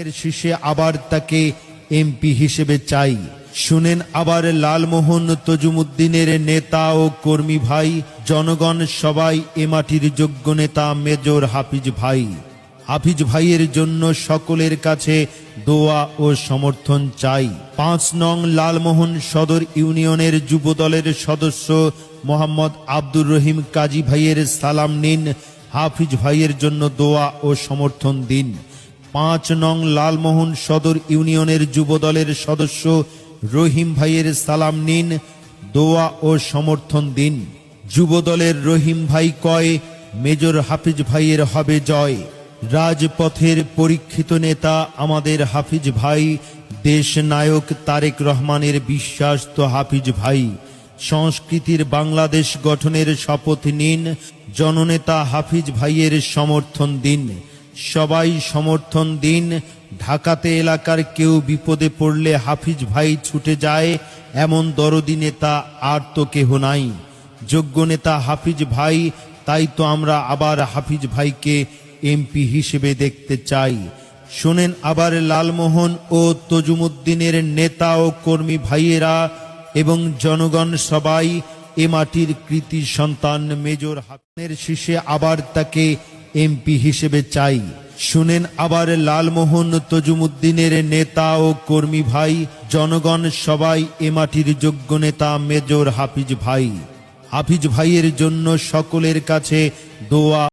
এর শীর্ষে আবার তাকে এমপি হিসেবে চাই। শুনেন আবার লালমোহন তজুমুদ্দিনের নেতা ও কর্মী ভাই, জনগণ সবাই এ মাটির যোগ্য নেতা মেজর হাফিজ ভাই। হাফিজ ভাইয়ের জন্য সকলের কাছে দোয়া ও সমর্থন চাই। ৫ নং লালমোহন সদর ইউনিয়নের যুবদলের সদস্য মোহাম্মদ আব্দুর রহিম কাজী ভাইয়ের সালাম নিন। হাফিজ ভাইয়ের জন্য দোয়া ও সমর্থন দিন। ৫ নং লালমোহন সদর ইউনিয়নের যুবদলের সদস্য রহিম ভাইয়ের সালাম নিন, দোয়া ও সমর্থন দিন। যুবদলের রহিম ভাই কয়, মেজর হাফিজ ভাইয়ের হবে জয়। রাজপথের পরীক্ষিত নেতা আমাদের হাফিজ ভাই। দেশ নায়ক তারেক রহমানের বিশ্বাস তো হাফিজ ভাই। সংস্কৃতির বাংলাদেশ গঠনের শপথ নিন। জননেতা হাফিজ ভাইয়ের সমর্থন দিন। সবাই সমর্থন দিন। ঢাকাতে এলাকার কেউ বিপদে পড়লে হাফিজ ভাই ছুটে যায়, এমন দরদি নেতা আর তো কেহ নাই। যোগ্য নেতা হাফিজ ভাই, তাই তো আমরা আবার হাফিজ ভাইকে এমপি হিসেবে দেখতে চাই। শোনেন আবার লালমোহন ও তজুমুদ্দিনের নেতা ও কর্মী ভাইয়েরা এবং জনগণ সবাই, এ মাটির কৃতি সন্তান মেজর হাফিজের শীর্ষে আবার তাকে এমপি হিসেবে চাই। শুনেন আবার লালমোহন তজুমুদ্দিনের নেতা ও কর্মী ভাই, জনগণ সবাই, এ মাটির যোগ্য নেতা মেজর হাফিজ ভাই। হাফিজ ভাইয়ের জন্য সকলের কাছে দোয়া